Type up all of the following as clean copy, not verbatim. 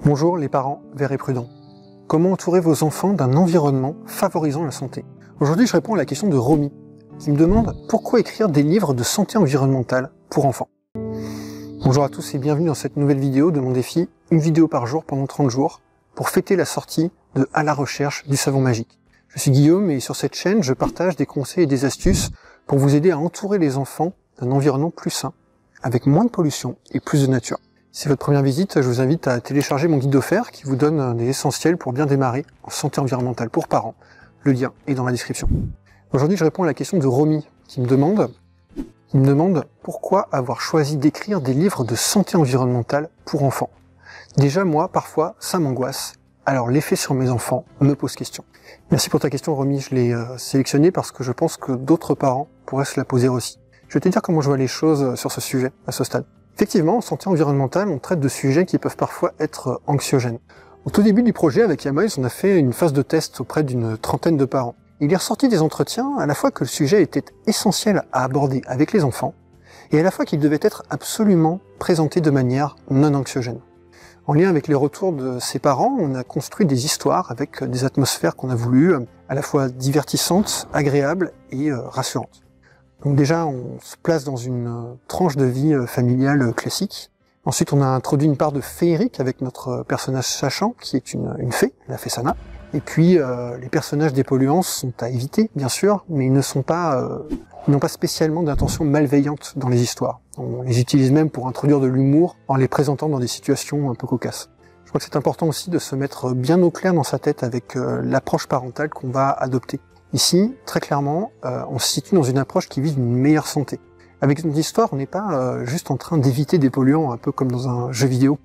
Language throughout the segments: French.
Bonjour les parents verts et prudents. Comment entourer vos enfants d'un environnement favorisant la santé? Aujourd'hui, je réponds à la question de Romy, qui me demande pourquoi écrire des livres de santé environnementale pour enfants. Bonjour à tous et bienvenue dans cette nouvelle vidéo de mon défi, une vidéo par jour pendant 30 jours, pour fêter la sortie de À la recherche du savon magique. Je suis Guillaume et sur cette chaîne, je partage des conseils et des astuces pour vous aider à entourer les enfants d'un environnement plus sain, avec moins de pollution et plus de nature. Si c'est votre première visite, je vous invite à télécharger mon guide offert qui vous donne des essentiels pour bien démarrer en santé environnementale pour parents. Le lien est dans la description. Aujourd'hui, je réponds à la question de Romy qui me demande pourquoi avoir choisi d'écrire des livres de santé environnementale pour enfants. Déjà, moi, parfois, ça m'angoisse. Alors, l'effet sur mes enfants me pose question. Merci pour ta question, Romy. Je l'ai sélectionnée parce que je pense que d'autres parents pourraient se la poser aussi. Je vais te dire comment je vois les choses sur ce sujet, à ce stade. Effectivement, en santé environnementale, on traite de sujets qui peuvent parfois être anxiogènes. Au tout début du projet, avec Yamoys, on a fait une phase de test auprès d'une trentaine de parents. Il est ressorti des entretiens à la fois que le sujet était essentiel à aborder avec les enfants, et à la fois qu'il devait être absolument présenté de manière non anxiogène. En lien avec les retours de ces parents, on a construit des histoires avec des atmosphères qu'on a voulu à la fois divertissantes, agréables et rassurantes. Donc déjà, on se place dans une tranche de vie familiale classique. Ensuite, on a introduit une part de féerique avec notre personnage sachant, qui est une fée, la fée Sana. Et puis, les personnages dépolluants sont à éviter, bien sûr, mais ils n'ont pas spécialement d'intention malveillante dans les histoires. On les utilise même pour introduire de l'humour en les présentant dans des situations un peu cocasses. Je crois que c'est important aussi de se mettre bien au clair dans sa tête avec l'approche parentale qu'on va adopter. Ici, très clairement, on se situe dans une approche qui vise une meilleure santé. Avec notre histoire, on n'est pas juste en train d'éviter des polluants, un peu comme dans un jeu vidéo.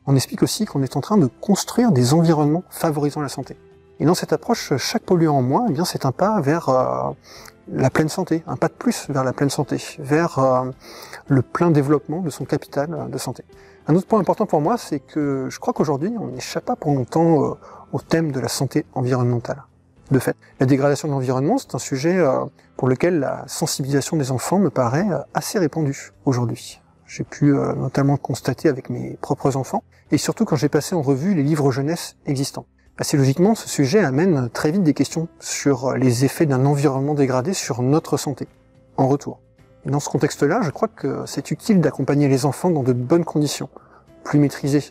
On explique aussi qu'on est en train de construire des environnements favorisant la santé. Et dans cette approche, chaque polluant en moins, eh bien, c'est un pas vers la pleine santé, un pas de plus vers la pleine santé, vers le plein développement de son capital de santé. Un autre point important pour moi, c'est que je crois qu'aujourd'hui, on n'échappe pas pour longtemps au thème de la santé environnementale. De fait, la dégradation de l'environnement, c'est un sujet pour lequel la sensibilisation des enfants me paraît assez répandue aujourd'hui. J'ai pu notamment constater avec mes propres enfants, et surtout quand j'ai passé en revue les livres jeunesse existants. Assez logiquement, ce sujet amène très vite des questions sur les effets d'un environnement dégradé sur notre santé, en retour. Et dans ce contexte-là, je crois que c'est utile d'accompagner les enfants dans de bonnes conditions, plus maîtrisées,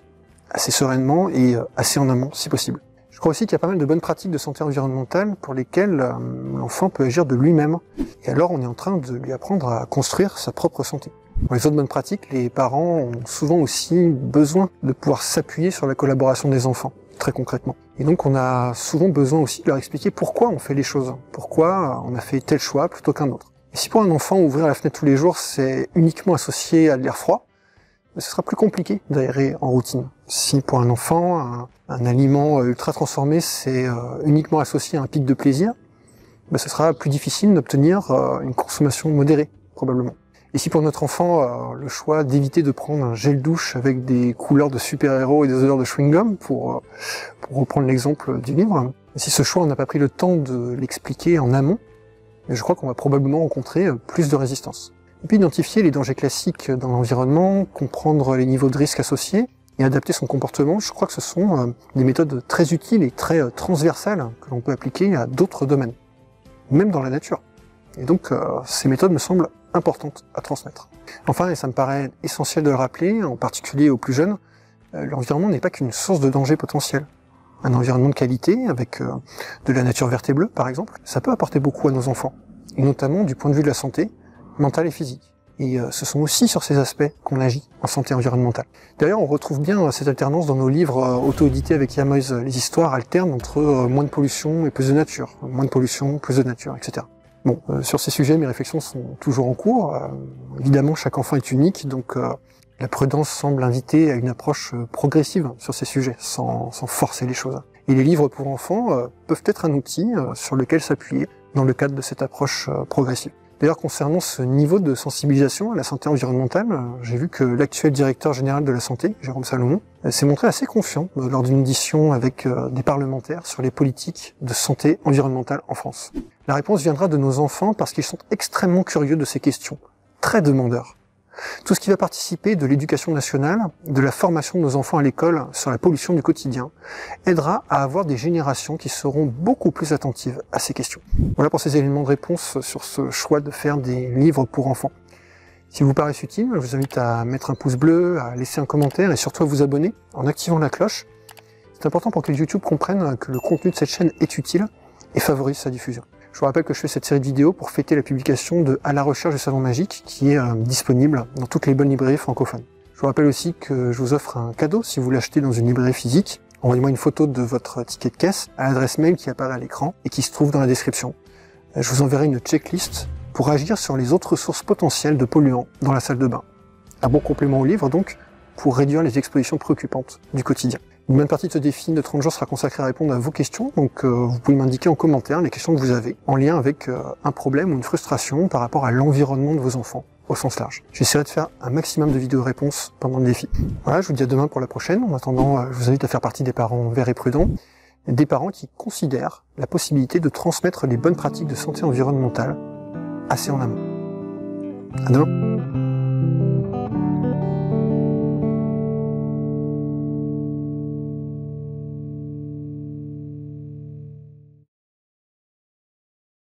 assez sereinement et assez en amont si possible. Je crois aussi qu'il y a pas mal de bonnes pratiques de santé environnementale pour lesquelles l'enfant peut agir de lui-même. Et alors on est en train de lui apprendre à construire sa propre santé. Pour les autres bonnes pratiques, les parents ont souvent aussi besoin de pouvoir s'appuyer sur la collaboration des enfants, très concrètement. Et donc on a souvent besoin aussi de leur expliquer pourquoi on fait les choses, pourquoi on a fait tel choix plutôt qu'un autre. Et si pour un enfant, ouvrir la fenêtre tous les jours, c'est uniquement associé à de l'air froid, ce sera plus compliqué d'aérer en routine. Si pour un enfant, un aliment ultra transformé, c'est uniquement associé à un pic de plaisir, ce sera plus difficile d'obtenir une consommation modérée, probablement. Et si pour notre enfant, le choix d'éviter de prendre un gel douche avec des couleurs de super-héros et des odeurs de chewing-gum, pour reprendre l'exemple du livre, si ce choix on n'a pas pris le temps de l'expliquer en amont, je crois qu'on va probablement rencontrer plus de résistance. Et puis identifier les dangers classiques dans l'environnement, comprendre les niveaux de risque associés et adapter son comportement, je crois que ce sont des méthodes très utiles et très transversales que l'on peut appliquer à d'autres domaines, même dans la nature. Et donc ces méthodes me semblent importantes à transmettre. Enfin, et ça me paraît essentiel de le rappeler, en particulier aux plus jeunes, l'environnement n'est pas qu'une source de danger potentiel. Un environnement de qualité, avec de la nature verte et bleue par exemple, ça peut apporter beaucoup à nos enfants, et notamment du point de vue de la santé, mentale et physique. Et ce sont aussi sur ces aspects qu'on agit en santé environnementale. D'ailleurs, on retrouve bien cette alternance dans nos livres auto-édités avec Yamoys. Les histoires alternent entre moins de pollution et plus de nature, moins de pollution, plus de nature, etc. Bon, sur ces sujets, mes réflexions sont toujours en cours. Évidemment, chaque enfant est unique, donc la prudence semble inviter à une approche progressive sur ces sujets, sans forcer les choses. Et les livres pour enfants peuvent être un outil sur lequel s'appuyer dans le cadre de cette approche progressive. D'ailleurs, concernant ce niveau de sensibilisation à la santé environnementale, j'ai vu que l'actuel directeur général de la santé, Jérôme Salomon, s'est montré assez confiant lors d'une audition avec des parlementaires sur les politiques de santé environnementale en France. La réponse viendra de nos enfants parce qu'ils sont extrêmement curieux de ces questions, très demandeurs. Tout ce qui va participer de l'éducation nationale, de la formation de nos enfants à l'école sur la pollution du quotidien, aidera à avoir des générations qui seront beaucoup plus attentives à ces questions. Voilà pour ces éléments de réponse sur ce choix de faire des livres pour enfants. Si vous paraissent utiles, je vous invite à mettre un pouce bleu, à laisser un commentaire et surtout à vous abonner en activant la cloche. C'est important pour que YouTube comprenne que le contenu de cette chaîne est utile et favorise sa diffusion. Je vous rappelle que je fais cette série de vidéos pour fêter la publication de À la recherche du savon magique, qui est disponible dans toutes les bonnes librairies francophones. Je vous rappelle aussi que je vous offre un cadeau si vous l'achetez dans une librairie physique. Envoyez-moi une photo de votre ticket de caisse à l'adresse mail qui apparaît à l'écran et qui se trouve dans la description. Je vous enverrai une checklist pour agir sur les autres sources potentielles de polluants dans la salle de bain. Un bon complément au livre donc, pour réduire les expositions préoccupantes du quotidien. Une bonne partie de ce défi de 30 jours sera consacrée à répondre à vos questions, donc vous pouvez m'indiquer en commentaire les questions que vous avez en lien avec un problème ou une frustration par rapport à l'environnement de vos enfants, au sens large. J'essaierai de faire un maximum de vidéos-réponses pendant le défi. Voilà, je vous dis à demain pour la prochaine. En attendant, je vous invite à faire partie des parents verts et prudents, des parents qui considèrent la possibilité de transmettre les bonnes pratiques de santé environnementale assez en amont. À demain.